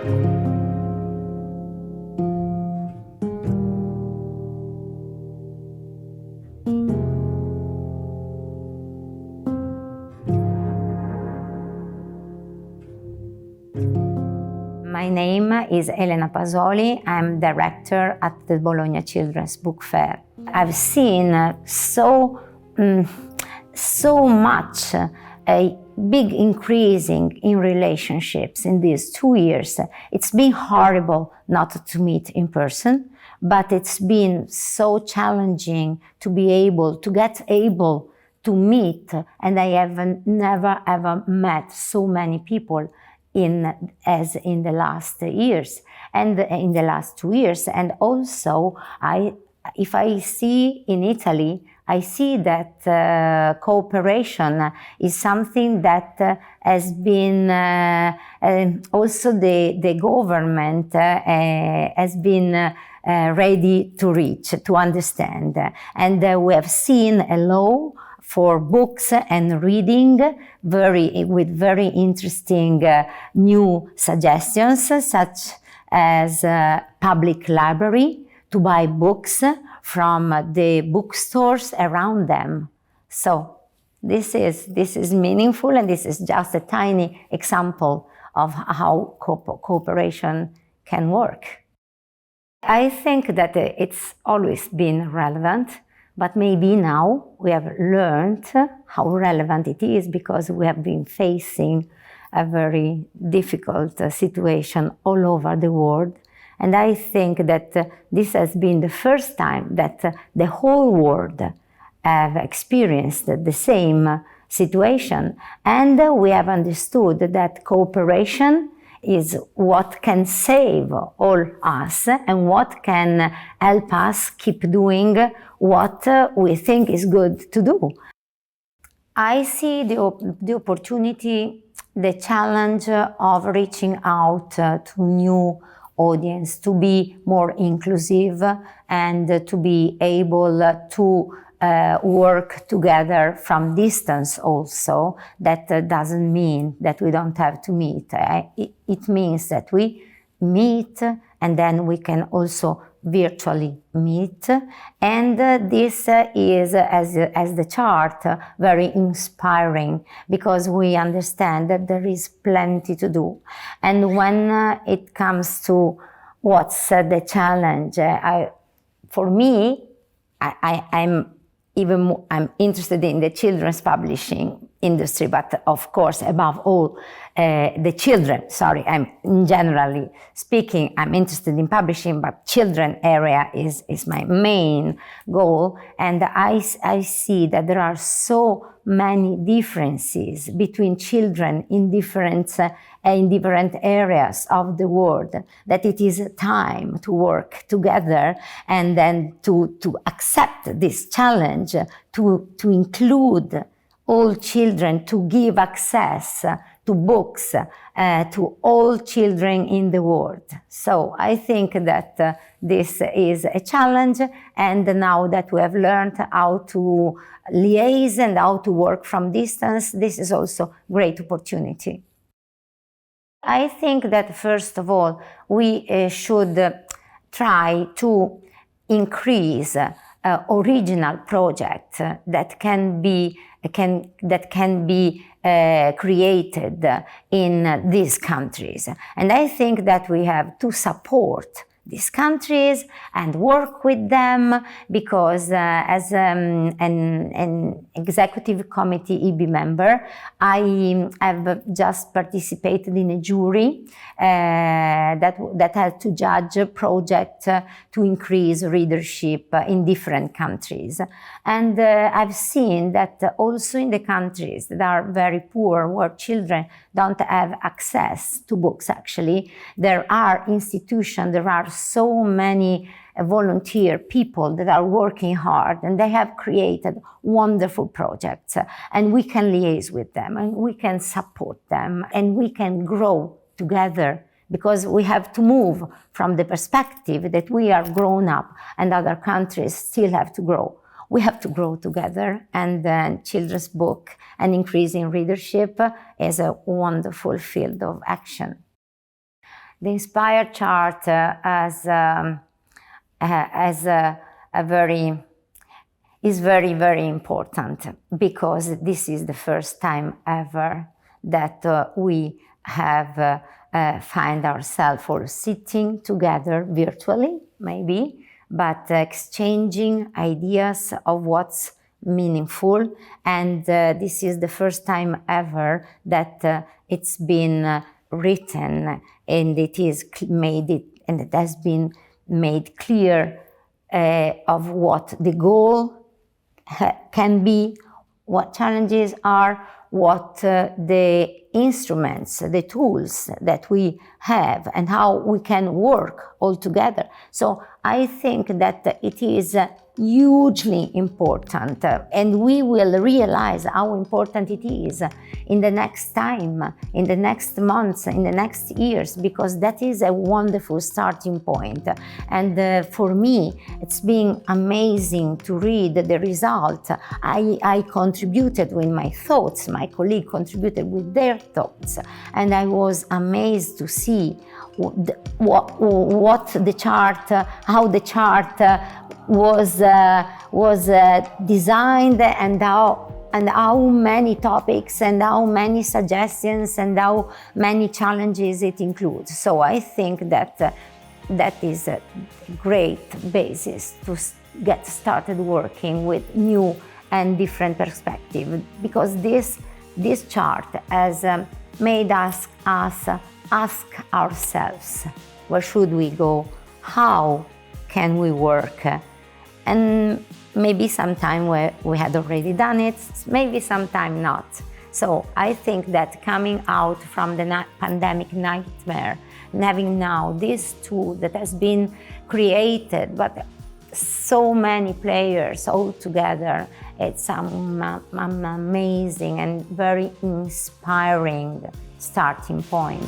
My name is Elena Pasoli. I'm director at the Bologna Children's Book Fair. I've seen so much a big increasing in relationships in these 2 years. It's been horrible not to meet in person, but it's been so challenging to be able to meet, and I have never ever met so many people as in the last years and in the last 2 years. And also, if I see in Italy, I see that cooperation is something that has been also the government has been ready to reach, to understand. And we have seen a law for books and reading, with very interesting new suggestions, such as public library to buy books from the bookstores around them. So this is meaningful, and this is just a tiny example of how cooperation can work. I think that it's always been relevant. But maybe now we have learned how relevant it is because we have been facing a very difficult situation all over the world. And I think that this has been the first time that the whole world have experienced the same situation. And we have understood that cooperation is what can save all us and what can help us keep doing what we think is good to do. I see the opportunity, the challenge of reaching out to new audience, to be more inclusive and to be able to work together from distance also. That doesn't mean that we don't have to meet. It means that we meet and then we can also virtually meet. And this is, as the chart, very inspiring because we understand that there is plenty to do. And when it comes to what's the challenge, for me, I'm interested in the children's publishing industry, but of course, above all, the children. Sorry, generally speaking, I'm interested in publishing, but children area is my main goal. And I see that there are so many differences between children in different areas of the world, that it is time to work together and then to accept this challenge, to include all children, to give access to books to all children in the world. So I think that this is a challenge, and now that we have learned how to liaise and how to work from distance, this is also a great opportunity. I think that first of all, we should try to increase original projects that can be created in these countries. And I think that we have to support these countries and work with them because as an executive committee EB member, I have just participated in a jury that had to judge a project to increase readership in different countries. And I've seen that also in the countries that are very poor, where children don't have access to books actually, there are institutions, there are so many volunteer people that are working hard, and they have created wonderful projects, and we can liaise with them and we can support them and we can grow together, because we have to move from the perspective that we are grown up and other countries still have to grow. We have to grow together, and then children's book and increasing readership is a wonderful field of action. The InSPIRe chart is very, very important, because this is the first time ever that we have find ourselves all sitting together virtually, maybe, but exchanging ideas of what's meaningful. And this is the first time ever that it's been written, and it has been made clear of what the goal can be, what challenges are, what the instruments, the tools that we have, and how we can work all together. So I think that it is hugely important, and we will realize how important it is in the next time, in the next months, in the next years, because that is a wonderful starting point. And for me, it's been amazing to read the result. I contributed with my thoughts, my colleague contributed with their thoughts, and I was amazed to see what the chart, how the chart was designed, and how many topics and how many suggestions and how many challenges it includes. So I think that that is a great basis to get started working with new and different perspectives, because this chart has made us ask ourselves, where should we go? How can we work? And maybe sometime we had already done it, maybe sometime not. So I think that coming out from the pandemic nightmare, and having now this tool that has been created, but so many players all together, it's an amazing and very inspiring starting point.